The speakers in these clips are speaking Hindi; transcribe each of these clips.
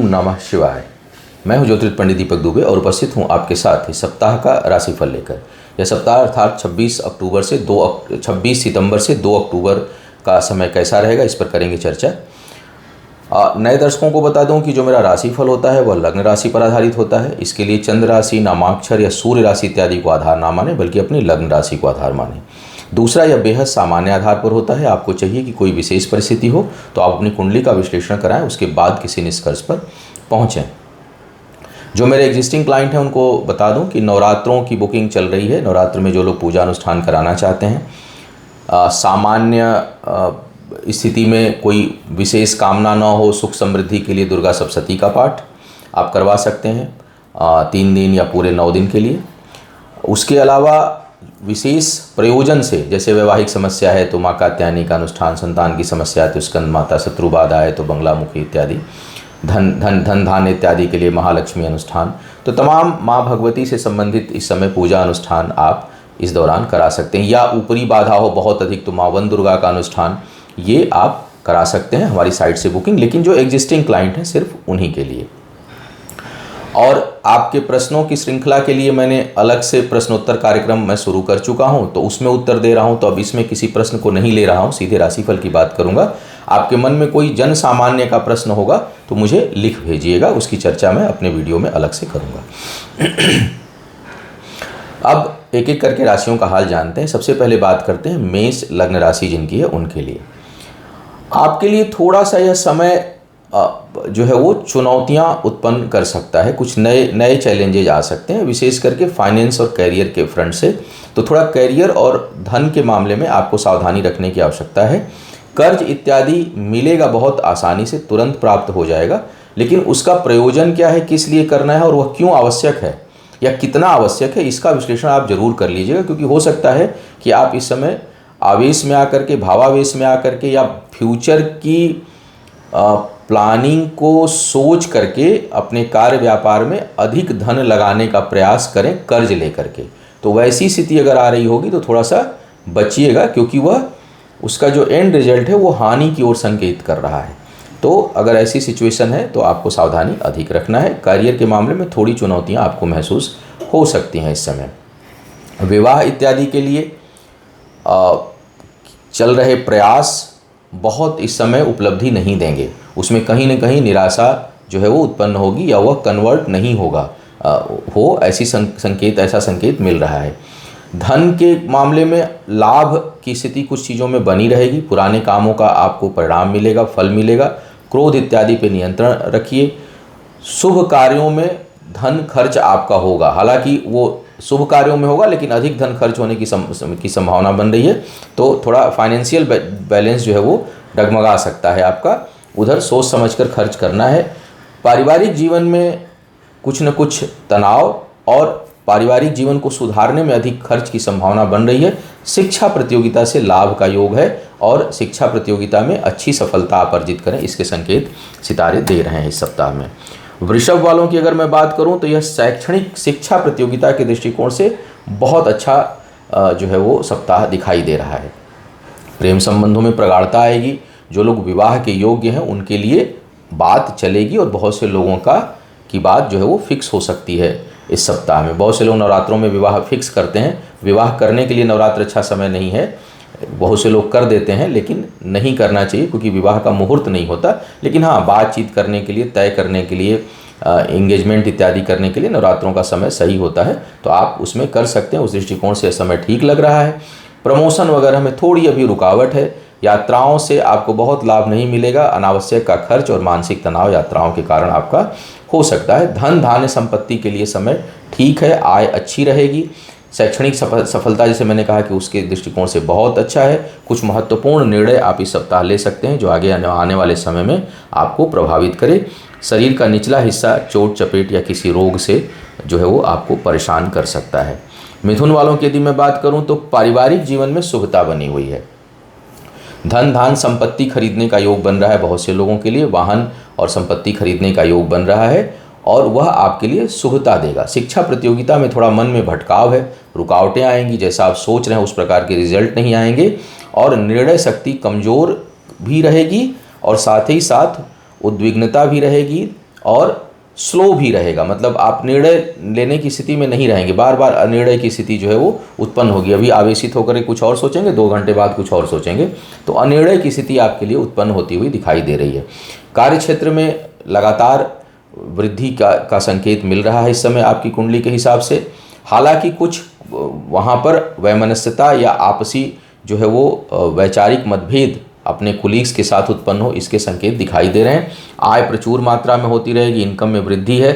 नमः शिवाय। मैं हूं ज्योतिष पंडित दीपक दुबे और उपस्थित हूं आपके साथ इस सप्ताह का राशिफल लेकर। यह सप्ताह अर्थात 26 सितंबर से 2 अक्टूबर का समय कैसा रहेगा, इस पर करेंगे चर्चा। नए दर्शकों को बता दूं कि जो मेरा राशिफल होता है वह लग्न राशि पर आधारित होता है। इसके लिए चंद्र राशि, नामाक्षर या सूर्य राशि इत्यादि को आधार ना माने, बल्कि अपनी लग्न राशि को आधार माने। दूसरा, यह बेहद सामान्य आधार पर होता है। आपको चाहिए कि कोई विशेष परिस्थिति हो तो आप अपनी कुंडली का विश्लेषण कराएं, उसके बाद किसी निष्कर्ष पर पहुँचें। जो मेरे एग्जिस्टिंग क्लाइंट हैं उनको बता दूं कि नवरात्रों की बुकिंग चल रही है। नवरात्र में जो लोग पूजा अनुष्ठान कराना चाहते हैं, सामान्य स्थिति में कोई विशेष कामना न हो, सुख समृद्धि के लिए दुर्गा सप्तशती का पाठ आप करवा सकते हैं 3 दिन या पूरे 9 दिन के लिए। उसके अलावा विशेष प्रयोजन से, जैसे वैवाहिक समस्या है तो माँ कात्यायनी का अनुष्ठान, संतान की समस्या है तो स्कंद माता, शत्रुबाधा है तो बंगलामुखी इत्यादि, धन धान इत्यादि के लिए महालक्ष्मी अनुष्ठान, तो तमाम माँ भगवती से संबंधित इस समय पूजा अनुष्ठान आप इस दौरान करा सकते हैं। या ऊपरी बाधा हो बहुत अधिक तो माँ वन दुर्गा का अनुष्ठान ये आप करा सकते हैं हमारी साइट से बुकिंग, लेकिन जो एग्जिस्टिंग क्लाइंट हैं सिर्फ उन्हीं के लिए। और आपके प्रश्नों की श्रृंखला के लिए मैंने अलग से प्रश्नोत्तर कार्यक्रम मैं शुरू कर चुका हूं, तो उसमें उत्तर दे रहा हूं। तो अब इसमें किसी प्रश्न को नहीं ले रहा हूं, सीधे राशिफल की बात करूंगा। आपके मन में कोई जन सामान्य का प्रश्न होगा तो मुझे लिख भेजिएगा, उसकी चर्चा मैं अपने वीडियो में अलग से करूंगा। अब एक एक करके राशियों का हाल जानते हैं। सबसे पहले बात करते हैं मेष लग्न राशि जिनकी है उनके लिए। आपके लिए थोड़ा सा यह समय जो है वो चुनौतियां उत्पन्न कर सकता है। कुछ नए चैलेंजेज आ सकते हैं, विशेष करके फाइनेंस और कैरियर के फ्रंट से। तो थोड़ा कैरियर और धन के मामले में आपको सावधानी रखने की आवश्यकता है। कर्ज इत्यादि मिलेगा बहुत आसानी से, तुरंत प्राप्त हो जाएगा, लेकिन उसका प्रयोजन क्या है, किस लिए करना है और वह क्यों आवश्यक है या कितना आवश्यक है, इसका विश्लेषण आप जरूर कर लीजिएगा। क्योंकि हो सकता है कि आप इस समय आवेश में आकर के, भावावेश में आकर के या फ्यूचर की प्लानिंग को सोच करके अपने कार्य व्यापार में अधिक धन लगाने का प्रयास करें कर्ज लेकर के। तो वैसी स्थिति अगर आ रही होगी तो थोड़ा सा बचिएगा, क्योंकि वह उसका जो एंड रिजल्ट है वो हानि की ओर संकेत कर रहा है। तो अगर ऐसी सिचुएशन है तो आपको सावधानी अधिक रखना है। करियर के मामले में थोड़ी चुनौतियां आपको महसूस हो सकती हैं इस समय। विवाह इत्यादि के लिए चल रहे प्रयास बहुत इस समय उपलब्धि नहीं देंगे, उसमें कहीं न कहीं निराशा जो है वो उत्पन्न होगी या वह कन्वर्ट नहीं होगा ऐसा संकेत मिल रहा है। धन के मामले में लाभ की स्थिति कुछ चीज़ों में बनी रहेगी। पुराने कामों का आपको परिणाम मिलेगा, फल मिलेगा। क्रोध इत्यादि पे नियंत्रण रखिए। शुभ कार्यों में धन खर्च आपका होगा, हालांकि वो शुभ कार्यों में होगा लेकिन अधिक धन खर्च होने की संभावना बन रही है। तो थोड़ा फाइनेंशियल बैलेंस जो है वो डगमगा सकता है आपका, उधर सोच समझकर खर्च करना है। पारिवारिक जीवन में कुछ न कुछ तनाव और पारिवारिक जीवन को सुधारने में अधिक खर्च की संभावना बन रही है। शिक्षा प्रतियोगिता से लाभ का योग है और शिक्षा प्रतियोगिता में अच्छी सफलता आप अर्जित करें, इसके संकेत सितारे दे रहे हैं इस सप्ताह में। वृषभ वालों की अगर मैं बात करूं तो यह शैक्षणिक शिक्षा प्रतियोगिता के दृष्टिकोण से बहुत अच्छा जो है वो सप्ताह दिखाई दे रहा है। प्रेम संबंधों में प्रगाढ़ता आएगी। जो लोग विवाह के योग्य हैं उनके लिए बात चलेगी और बहुत से लोगों की बात जो है वो फिक्स हो सकती है इस सप्ताह में। बहुत से लोग नवरात्रों में विवाह फिक्स करते हैं। विवाह करने के लिए नवरात्र अच्छा समय नहीं है, बहुत से लोग कर देते हैं, लेकिन नहीं करना चाहिए क्योंकि विवाह का मुहूर्त नहीं होता। लेकिन हाँ, बातचीत करने के लिए, तय करने के लिए, एंगेजमेंट इत्यादि करने के लिए नवरात्रों का समय सही होता है, तो आप उसमें कर सकते हैं। उस दृष्टिकोण से समय ठीक लग रहा है। प्रमोशन वगैरह में थोड़ी अभी रुकावट है। यात्राओं से आपको बहुत लाभ नहीं मिलेगा। अनावश्यक का खर्च और मानसिक तनाव यात्राओं के कारण आपका हो सकता है। धन धान्य संपत्ति के लिए समय ठीक है, आय अच्छी रहेगी। शैक्षणिक सफलता जैसे मैंने कहा कि उसके दृष्टिकोण से बहुत अच्छा है। कुछ महत्वपूर्ण निर्णय आप इस सप्ताह ले सकते हैं जो आगे आने वाले समय में आपको प्रभावित करे। शरीर का निचला हिस्सा चोट चपेट या किसी रोग से जो है वो आपको परेशान कर सकता है। मिथुन वालों की यदि मैं बात करूं तो पारिवारिक जीवन में शुभता बनी हुई है। धन धान संपत्ति खरीदने का योग बन रहा है बहुत से लोगों के लिए। वाहन और संपत्ति खरीदने का योग बन रहा है और वह आपके लिए शुभता देगा। शिक्षा प्रतियोगिता में थोड़ा मन में भटकाव है, रुकावटें आएंगी, जैसा आप सोच रहे हैं उस प्रकार के रिजल्ट नहीं आएंगे और निर्णय शक्ति कमज़ोर भी रहेगी और साथ ही साथ उद्विग्नता भी रहेगी और स्लो भी रहेगा, मतलब आप निर्णय लेने की स्थिति में नहीं रहेंगे, बार बार अनिर्णय की स्थिति जो है वो उत्पन्न होगी। अभी आवेशित होकर कुछ और सोचेंगे, 2 घंटे बाद कुछ और सोचेंगे, तो अनिर्णय की स्थिति आपके लिए उत्पन्न होती हुई दिखाई दे रही है। कार्य क्षेत्र में लगातार वृद्धि का संकेत मिल रहा है इस समय आपकी कुंडली के हिसाब से। हालांकि कुछ वहाँ पर वैमनस्यता या आपसी जो है वो वैचारिक मतभेद अपने कुलीग्स के साथ उत्पन्न हो, इसके संकेत दिखाई दे रहे हैं। आय प्रचुर मात्रा में होती रहेगी, इनकम में वृद्धि है।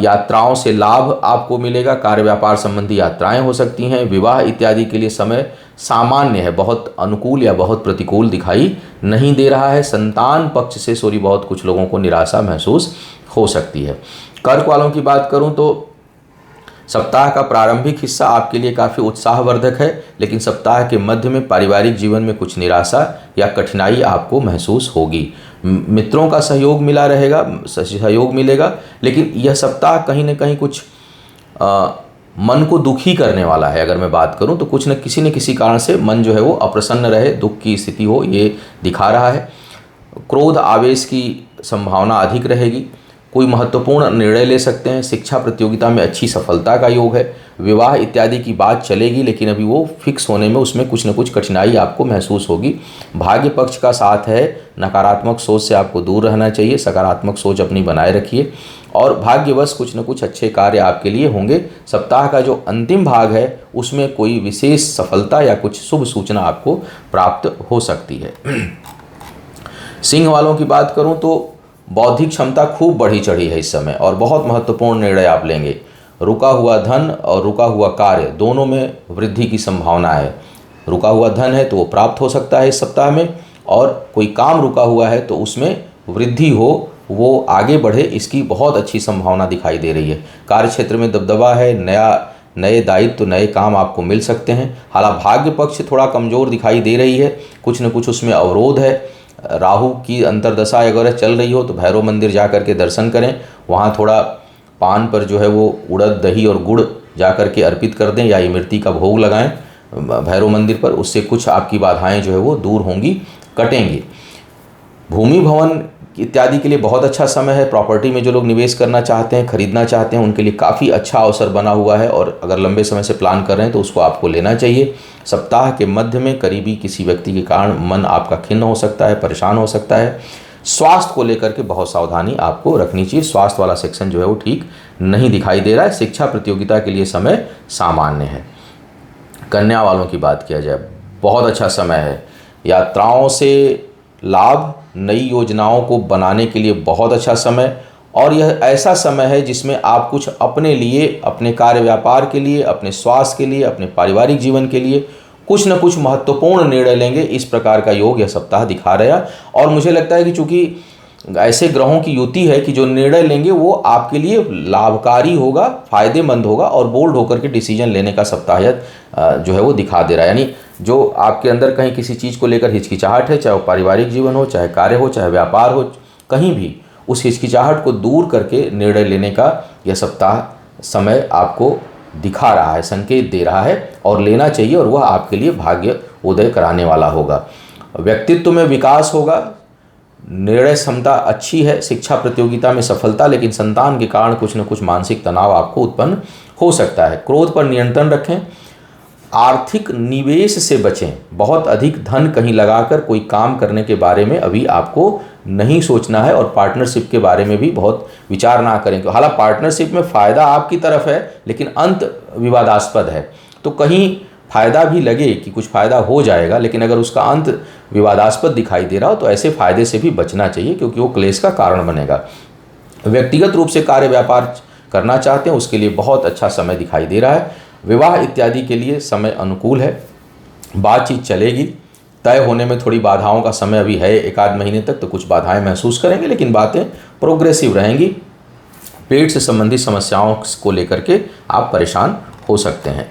यात्राओं से लाभ आपको मिलेगा, कार्य व्यापार संबंधी यात्राएं हो सकती हैं। विवाह इत्यादि के लिए समय सामान्य है, बहुत अनुकूल या बहुत प्रतिकूल दिखाई नहीं दे रहा है। संतान पक्ष से बहुत कुछ लोगों को निराशा महसूस हो सकती है। कर्क वालों की बात करूं तो सप्ताह का प्रारंभिक हिस्सा आपके लिए काफ़ी उत्साहवर्धक है, लेकिन सप्ताह के मध्य में पारिवारिक जीवन में कुछ निराशा या कठिनाई आपको महसूस होगी। मित्रों का सहयोग मिलेगा, लेकिन यह सप्ताह कहीं ना कहीं कुछ मन को दुखी करने वाला है। अगर मैं बात करूं तो कुछ न किसी कारण से मन जो है वो अप्रसन्न रहे, दुख की स्थिति हो, ये दिखा रहा है। क्रोध आवेश की संभावना अधिक रहेगी। कोई महत्वपूर्ण निर्णय ले सकते हैं। शिक्षा प्रतियोगिता में अच्छी सफलता का योग है। विवाह इत्यादि की बात चलेगी, लेकिन अभी वो फिक्स होने में उसमें कुछ न कुछ कठिनाई आपको महसूस होगी। भाग्य पक्ष का साथ है। नकारात्मक सोच से आपको दूर रहना चाहिए, सकारात्मक सोच अपनी बनाए रखिए और भाग्यवश कुछ न कुछ अच्छे कार्य आपके लिए होंगे। सप्ताह का जो अंतिम भाग है उसमें कोई विशेष सफलता या कुछ शुभ सूचना आपको प्राप्त हो सकती है। सिंह वालों की बात करूं तो बौद्धिक क्षमता खूब बढ़ी चढ़ी है इस समय और बहुत महत्वपूर्ण निर्णय आप लेंगे। रुका हुआ धन और रुका हुआ कार्य दोनों में वृद्धि की संभावना है। रुका हुआ धन है तो वो प्राप्त हो सकता है इस सप्ताह में, और कोई काम रुका हुआ है तो उसमें वृद्धि हो, वो आगे बढ़े, इसकी बहुत अच्छी संभावना दिखाई दे रही है। कार्य क्षेत्र में दबदबा है, नए दायित्व, नए काम आपको मिल सकते हैं। हालांकि भाग्य पक्ष थोड़ा कमज़ोर दिखाई दे रही है, कुछ न कुछ उसमें अवरोध है। राहु की अंतर्दशा अगर चल रही हो तो भैरव मंदिर जा कर के दर्शन करें। वहाँ थोड़ा पान पर जो है वो उड़द, दही और गुड़ जा कर के अर्पित कर दें या इमरती का भोग लगाएं भैरव मंदिर पर। उससे कुछ आपकी बाधाएं जो है वो दूर होंगी, कटेंगी। भूमि भवन इत्यादि के लिए बहुत अच्छा समय है। प्रॉपर्टी में जो लोग निवेश करना चाहते हैं, खरीदना चाहते हैं, उनके लिए काफ़ी अच्छा अवसर बना हुआ है और अगर लंबे समय से प्लान कर रहे हैं तो उसको आपको लेना चाहिए। सप्ताह के मध्य में करीबी किसी व्यक्ति के कारण मन आपका खिन्न हो सकता है, परेशान हो सकता है। स्वास्थ्य को लेकर के बहुत सावधानी आपको रखनी चाहिए। स्वास्थ्य वाला सेक्शन जो है वो ठीक नहीं दिखाई दे रहा है। शिक्षा प्रतियोगिता के लिए समय सामान्य है। कन्या वालों की बात किया जाए, बहुत अच्छा समय है। यात्राओं से लाभ, नई योजनाओं को बनाने के लिए बहुत अच्छा समय, और यह ऐसा समय है जिसमें आप कुछ अपने लिए, अपने कार्य व्यापार के लिए, अपने स्वास्थ्य के लिए, अपने पारिवारिक जीवन के लिए कुछ न कुछ महत्वपूर्ण निर्णय लेंगे। इस प्रकार का योग यह सप्ताह दिखा रहा है और मुझे लगता है कि चूंकि ऐसे ग्रहों की युति है कि जो निर्णय लेंगे वो आपके लिए लाभकारी होगा, फायदेमंद होगा और बोल्ड होकर के डिसीजन लेने का सप्ताह जो है वो दिखा दे रहा है। यानी जो आपके अंदर कहीं किसी चीज़ को लेकर हिचकिचाहट है, चाहे वो पारिवारिक जीवन हो, चाहे कार्य हो, चाहे व्यापार हो, कहीं भी उस हिचकिचाहट को दूर करके निर्णय लेने का यह सप्ताह समय आपको दिखा रहा है, संकेत दे रहा है और लेना चाहिए, और वह आपके लिए भाग्य उदय कराने वाला होगा। व्यक्तित्व में विकास होगा, निर्णय क्षमता अच्छी है। शिक्षा प्रतियोगिता में सफलता, लेकिन संतान के कारण कुछ न कुछ मानसिक तनाव आपको उत्पन्न हो सकता है। क्रोध पर नियंत्रण रखें। आर्थिक निवेश से बचें। बहुत अधिक धन कहीं लगाकर कोई काम करने के बारे में अभी आपको नहीं सोचना है और पार्टनरशिप के बारे में भी बहुत विचार ना करें। हालांकि पार्टनरशिप में फ़ायदा आपकी तरफ है, लेकिन अंत विवादास्पद है, तो कहीं फ़ायदा भी लगे कि कुछ फ़ायदा हो जाएगा, लेकिन अगर उसका अंत विवादास्पद दिखाई दे रहा हो तो ऐसे फ़ायदे से भी बचना चाहिए, क्योंकि वो क्लेश का कारण बनेगा। व्यक्तिगत रूप से कार्य व्यापार करना चाहते हैं उसके लिए बहुत अच्छा समय दिखाई दे रहा है। विवाह इत्यादि के लिए समय अनुकूल है। बातचीत चलेगी। तय होने में थोड़ी बाधाओं का समय अभी है, 1 आध महीने तक तो कुछ बाधाएं महसूस करेंगे, लेकिन बातें प्रोग्रेसिव रहेंगी। पेट से संबंधित समस्याओं को लेकर के आप परेशान हो सकते हैं।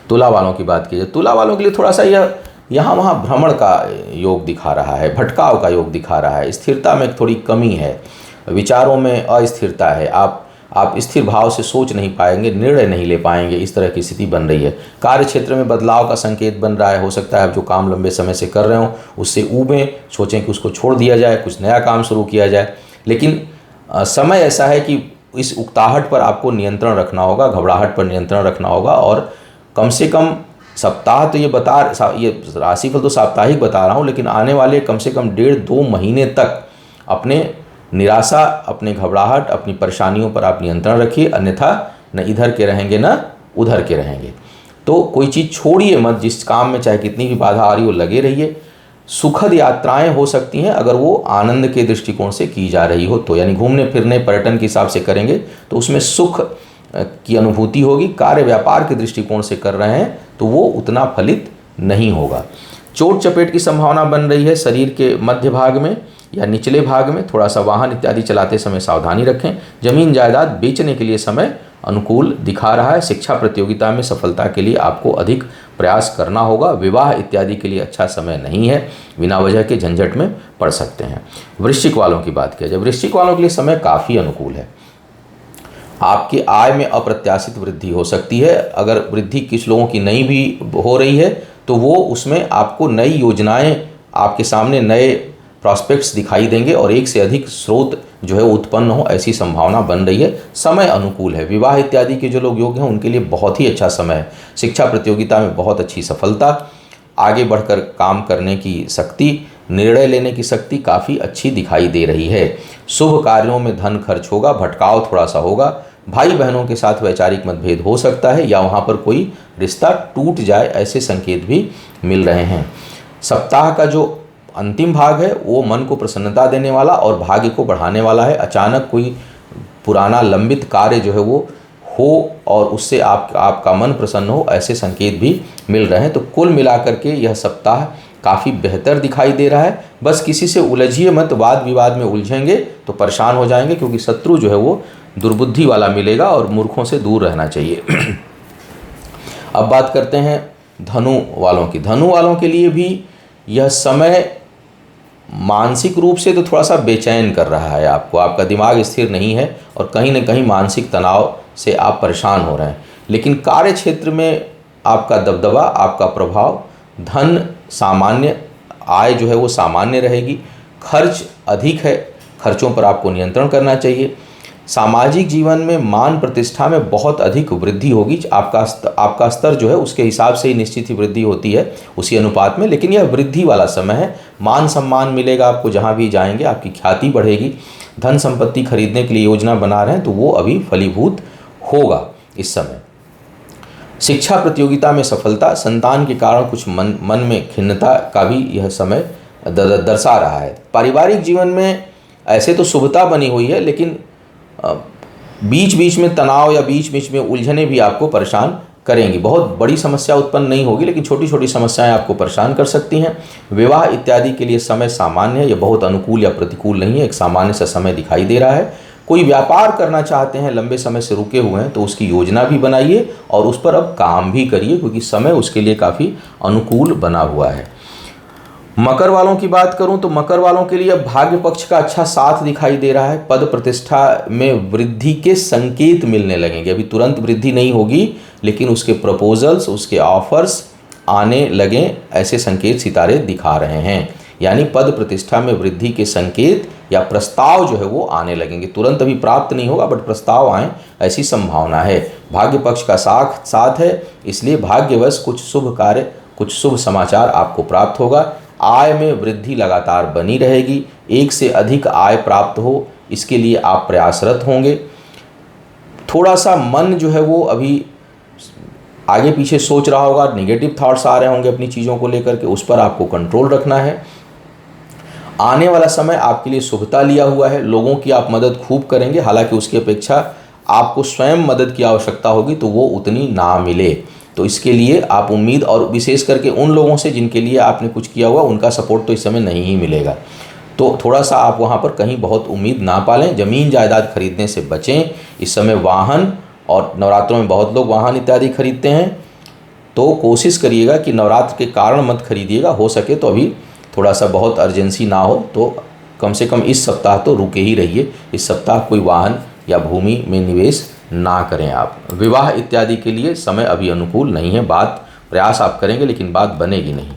तुला वालों की बात कीजिए, तुला वालों के लिए थोड़ा सा यह यहाँ वहाँ भ्रमण का योग दिखा रहा है, भटकाव का योग दिखा रहा है। स्थिरता में थोड़ी कमी है, विचारों में अस्थिरता है। आप स्थिर भाव से सोच नहीं पाएंगे, निर्णय नहीं ले पाएंगे, इस तरह की स्थिति बन रही है। कार्य क्षेत्र में बदलाव का संकेत बन रहा है। हो सकता है आप जो काम लंबे समय से कर रहे हो उससे ऊबें, सोचें कि उसको छोड़ दिया जाए, कुछ नया काम शुरू किया जाए। लेकिन समय ऐसा है कि इस उकताहट पर आपको नियंत्रण रखना होगा, घबराहट पर नियंत्रण रखना होगा, और कम से कम सप्ताह तो ये राशिफल तो साप्ताहिक बता रहा हूँ, लेकिन आने वाले कम से कम 1.5-2 महीने तक अपने निराशा, अपने घबराहट, अपनी परेशानियों पर आप नियंत्रण रखिए, अन्यथा न इधर के रहेंगे न उधर के रहेंगे। तो कोई चीज़ छोड़िए मत, जिस काम में चाहे कितनी भी बाधा आ रही हो लगे रहिए। सुखद यात्राएं हो सकती हैं अगर वो आनंद के दृष्टिकोण से की जा रही हो तो, यानी घूमने फिरने पर्यटन के हिसाब से करेंगे तो उसमें सुख की अनुभूति होगी। कार्य व्यापार के दृष्टिकोण से कर रहे हैं तो वो उतना फलित नहीं होगा। चोट चपेट की संभावना बन रही है शरीर के मध्य भाग में या निचले भाग में। थोड़ा सा वाहन इत्यादि चलाते समय सावधानी रखें। जमीन जायदाद बेचने के लिए समय अनुकूल दिखा रहा है। शिक्षा प्रतियोगिता में सफलता के लिए आपको अधिक प्रयास करना होगा। विवाह इत्यादि के लिए अच्छा समय नहीं है, बिना वजह के झंझट में पड़ सकते हैं। वृश्चिक वालों की बात किया जाए, वृश्चिक वालों के लिए समय काफ़ी अनुकूल है। आपकी आय में अप्रत्याशित वृद्धि हो सकती है। अगर वृद्धि कुछ लोगों की नई भी हो रही है तो वो उसमें आपको नई योजनाएं, आपके सामने नए प्रॉस्पेक्ट्स दिखाई देंगे और एक से अधिक स्रोत जो है उत्पन्न हो, ऐसी संभावना बन रही है। समय अनुकूल है। विवाह इत्यादि के जो लोग योग्य हैं उनके लिए बहुत ही अच्छा समय है। शिक्षा प्रतियोगिता में बहुत अच्छी सफलता, आगे बढ़कर काम करने की शक्ति, निर्णय लेने की शक्ति काफ़ी अच्छी दिखाई दे रही है। शुभ कार्यों में धन खर्च होगा, भटकाव थोड़ा सा होगा। भाई बहनों के साथ वैचारिक मतभेद हो सकता है या वहाँ पर कोई रिश्ता टूट जाए, ऐसे संकेत भी मिल रहे हैं। सप्ताह का जो अंतिम भाग है वो मन को प्रसन्नता देने वाला और भाग्य को बढ़ाने वाला है। अचानक कोई पुराना लंबित कार्य जो है वो हो और उससे आपका मन प्रसन्न हो, ऐसे संकेत भी मिल रहे हैं। तो कुल मिलाकर के यह सप्ताह काफ़ी बेहतर दिखाई दे रहा है। बस किसी से उलझिए मत, वाद विवाद में उलझेंगे तो परेशान हो जाएंगे, क्योंकि शत्रु जो है वो दुर्बुद्धि वाला मिलेगा और मूर्खों से दूर रहना चाहिए। अब बात करते हैं धनु वालों की। धनु वालों के लिए भी यह समय मानसिक रूप से तो थोड़ा सा बेचैन कर रहा है आपको। आपका दिमाग स्थिर नहीं है और कहीं ना कहीं मानसिक तनाव से आप परेशान हो रहे हैं। लेकिन कार्य क्षेत्र में आपका दबदबा, आपका प्रभाव, धन सामान्य, आय जो है वो सामान्य रहेगी। खर्च अधिक है, खर्चों पर आपको नियंत्रण करना चाहिए। सामाजिक जीवन में मान प्रतिष्ठा में बहुत अधिक वृद्धि होगी। आपका स्तर जो है उसके हिसाब से ही निश्चित ही वृद्धि होती है, उसी अनुपात में। लेकिन यह वृद्धि वाला समय है। मान सम्मान मिलेगा आपको, जहाँ भी जाएंगे आपकी ख्याति बढ़ेगी। धन संपत्ति खरीदने के लिए योजना बना रहे हैं तो वो अभी फलीभूत होगा इस समय। शिक्षा प्रतियोगिता में सफलता, संतान के कारण कुछ मन में खिन्नता का भी यह समय दर्शा रहा है। पारिवारिक जीवन में ऐसे तो शुभता बनी हुई है, लेकिन बीच बीच में तनाव या बीच बीच में उलझने भी आपको परेशान करेंगी। बहुत बड़ी समस्या उत्पन्न नहीं होगी, लेकिन छोटी छोटी समस्याएं आपको परेशान कर सकती हैं। विवाह इत्यादि के लिए समय सामान्य है, यह बहुत अनुकूल या प्रतिकूल नहीं है, एक सामान्य सा समय दिखाई दे रहा है। कोई व्यापार करना चाहते हैं, लंबे समय से रुके हुए हैं, तो उसकी योजना भी बनाइए और उस पर अब काम भी करिए, क्योंकि समय उसके लिए काफ़ी अनुकूल बना हुआ है। मकर वालों की बात करूं तो मकर वालों के लिए भाग्य पक्ष का अच्छा साथ दिखाई दे रहा है। पद प्रतिष्ठा में वृद्धि के संकेत मिलने लगेंगे। अभी तुरंत वृद्धि नहीं होगी, लेकिन उसके प्रपोजल्स, उसके ऑफर्स आने लगें, ऐसे संकेत सितारे दिखा रहे हैं। यानी पद प्रतिष्ठा में वृद्धि के संकेत या प्रस्ताव जो है वो आने लगेंगे। तुरंत अभी प्राप्त नहीं होगा, बट प्रस्ताव आए, ऐसी संभावना है। भाग्य पक्ष का साथ है, इसलिए भाग्यवश कुछ शुभ कार्य, कुछ शुभ समाचार आपको प्राप्त होगा। आय में वृद्धि लगातार बनी रहेगी। एक से अधिक आय प्राप्त हो, इसके लिए आप प्रयासरत होंगे। थोड़ा सा मन जो है वो अभी आगे पीछे सोच रहा होगा, नेगेटिव थॉट्स आ रहे होंगे अपनी चीज़ों को लेकर के, उस पर आपको कंट्रोल रखना है। आने वाला समय आपके लिए शुभता लिया हुआ है। लोगों की आप मदद खूब करेंगे, हालांकि उसकी अपेक्षा आपको स्वयं मदद की आवश्यकता होगी तो वो उतनी ना मिले। तो इसके लिए आप उम्मीद, और विशेष करके उन लोगों से जिनके लिए आपने कुछ किया हुआ, उनका सपोर्ट तो इस समय नहीं ही मिलेगा। तो थोड़ा सा आप वहाँ पर कहीं बहुत उम्मीद ना पालें। ज़मीन जायदाद खरीदने से बचें। इस समय वाहन, और नवरात्रों में बहुत लोग वाहन इत्यादि खरीदते हैं, तो कोशिश करिएगा कि नवरात्र के कारण मत खरीदिएगा। हो सके तो अभी थोड़ा सा बहुत अर्जेंसी ना हो तो कम से कम इस सप्ताह तो रुके ही रहिए। इस सप्ताह कोई वाहन या भूमि में निवेश ना करें आप। विवाह इत्यादि के लिए समय अभी अनुकूल नहीं है। प्रयास आप करेंगे लेकिन बात बनेगी नहीं।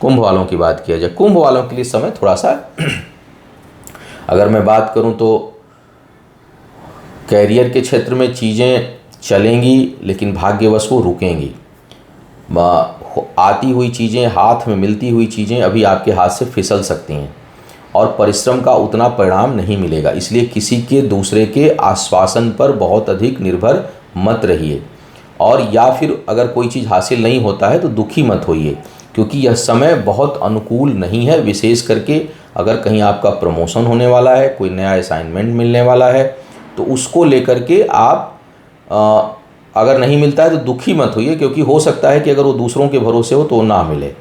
कुंभ वालों की बात किया जाए, कुंभ वालों के लिए समय थोड़ा सा अगर मैं बात करूं तो कैरियर के क्षेत्र में चीज़ें चलेंगी लेकिन भाग्यवश वो रुकेंगी। आती हुई चीज़ें, हाथ में मिलती हुई चीज़ें अभी आपके हाथ से फिसल सकती हैं और परिश्रम का उतना परिणाम नहीं मिलेगा। इसलिए किसी के दूसरे के आश्वासन पर बहुत अधिक निर्भर मत रहिए। और या फिर अगर कोई चीज़ हासिल नहीं होता है तो दुखी मत होइए, क्योंकि यह समय बहुत अनुकूल नहीं है। विशेष करके अगर कहीं आपका प्रमोशन होने वाला है, कोई नया असाइनमेंट मिलने वाला है, तो उसको लेकर के आप अगर नहीं मिलता है तो दुखी मत होइए, क्योंकि हो सकता है कि अगर वो दूसरों के भरोसे हो तो वो ना मिले,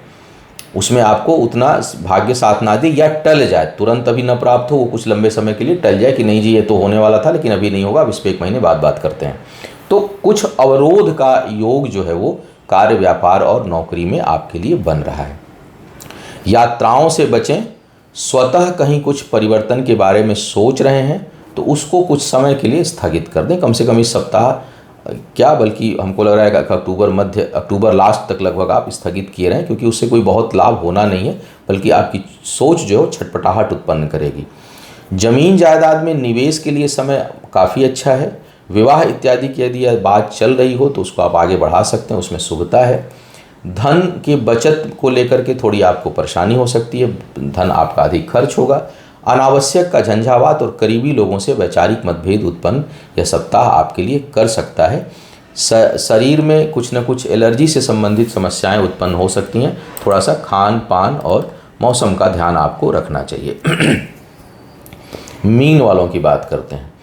उसमें आपको उतना भाग्य साथ ना दे, या टल जाए, तुरंत अभी न प्राप्त हो, वो कुछ लंबे समय के लिए टल जाए कि नहीं जी ये तो होने वाला था लेकिन अभी नहीं होगा, अब इस पर 1 महीने बाद बात करते हैं। तो कुछ अवरोध का योग जो है वो कार्य, व्यापार और नौकरी में आपके लिए बन रहा है। यात्राओं से बचें। स्वतः कहीं कुछ परिवर्तन के बारे में सोच रहे हैं तो उसको कुछ समय के लिए स्थगित कर दें, कम से कम इस सप्ताह क्या, बल्कि हमको लग रहा है कि अक्टूबर लास्ट तक लगभग आप स्थगित किए रहें, क्योंकि उससे कोई बहुत लाभ होना नहीं है, बल्कि आपकी सोच जो है छटपटाहट उत्पन्न करेगी। जमीन जायदाद में निवेश के लिए समय काफ़ी अच्छा है। विवाह इत्यादि की यदि बात चल रही हो तो उसको आप आगे बढ़ा सकते हैं, उसमें शुभता है। धन के बचत को लेकर के थोड़ी आपको परेशानी हो सकती है, धन आपका अधिक खर्च होगा। अनावश्यक का झंझावात और करीबी लोगों से वैचारिक मतभेद उत्पन्न यह सप्ताह आपके लिए कर सकता है। शरीर में कुछ न कुछ एलर्जी से संबंधित समस्याएं उत्पन्न हो सकती हैं। थोड़ा सा खान पान और मौसम का ध्यान आपको रखना चाहिए। मीन वालों की बात करते हैं।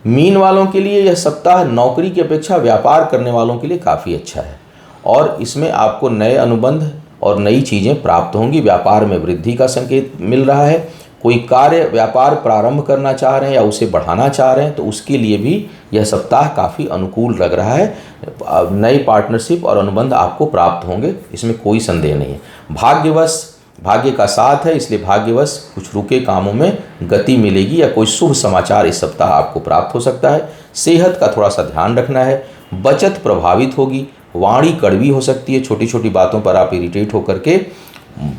मीन वालों के लिए यह सप्ताह नौकरी की अपेक्षा व्यापार करने वालों के लिए काफ़ी अच्छा है और इसमें आपको नए अनुबंध और नई चीज़ें प्राप्त होंगी। व्यापार में वृद्धि का संकेत मिल रहा है। कोई कार्य व्यापार प्रारंभ करना चाह रहे हैं या उसे बढ़ाना चाह रहे हैं तो उसके लिए भी यह सप्ताह काफ़ी अनुकूल लग रहा है। नई पार्टनरशिप और अनुबंध आपको प्राप्त होंगे, इसमें कोई संदेह नहीं है। भाग्यवश, भाग्य का साथ है, इसलिए भाग्यवश कुछ रुके कामों में गति मिलेगी या कोई शुभ समाचार इस सप्ताह आपको प्राप्त हो सकता है। सेहत का थोड़ा सा ध्यान रखना है। बचत प्रभावित होगी। वाणी कड़वी हो सकती है। छोटी छोटी बातों पर आप इरिटेट होकर के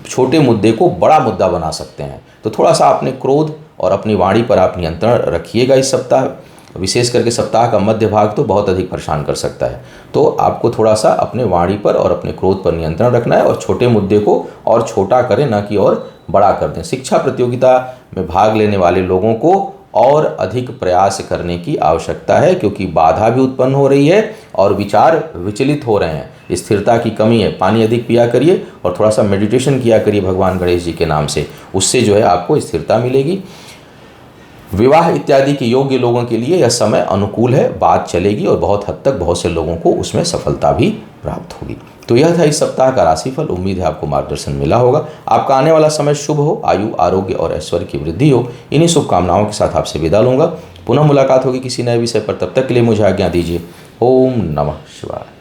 छोटे मुद्दे को बड़ा मुद्दा बना सकते हैं, तो थोड़ा सा अपने क्रोध और अपनी वाणी पर आप नियंत्रण रखिएगा इस सप्ताह। विशेष करके सप्ताह का मध्य भाग तो बहुत अधिक परेशान कर सकता है, तो आपको थोड़ा सा अपने वाणी पर और अपने क्रोध पर नियंत्रण रखना है और छोटे मुद्दे को और छोटा करें, न कि और बड़ा कर दें। शिक्षा प्रतियोगिता में भाग लेने वाले लोगों को और अधिक प्रयास करने की आवश्यकता है, क्योंकि बाधा भी उत्पन्न हो रही है और विचार विचलित हो रहे हैं। स्थिरता की कमी है। पानी अधिक पिया करिए और थोड़ा सा मेडिटेशन किया करिए भगवान गणेश जी के नाम से, उससे जो है आपको स्थिरता मिलेगी। विवाह इत्यादि के योग्य लोगों के लिए यह समय अनुकूल है, बात चलेगी और बहुत हद तक बहुत से लोगों को उसमें सफलता भी प्राप्त होगी। तो यह था इस सप्ताह का राशिफल। उम्मीद है आपको मार्गदर्शन मिला होगा। आपका आने वाला समय शुभ हो, आयु आरोग्य और ऐश्वर्य की वृद्धि हो। इन्हीं शुभकामनाओं के साथ आपसे विदा लूंगा। पुनः मुलाकात होगी किसी नए विषय पर, तब तक के लिए मुझे आज्ञा दीजिए। ओम नमः शिवाय।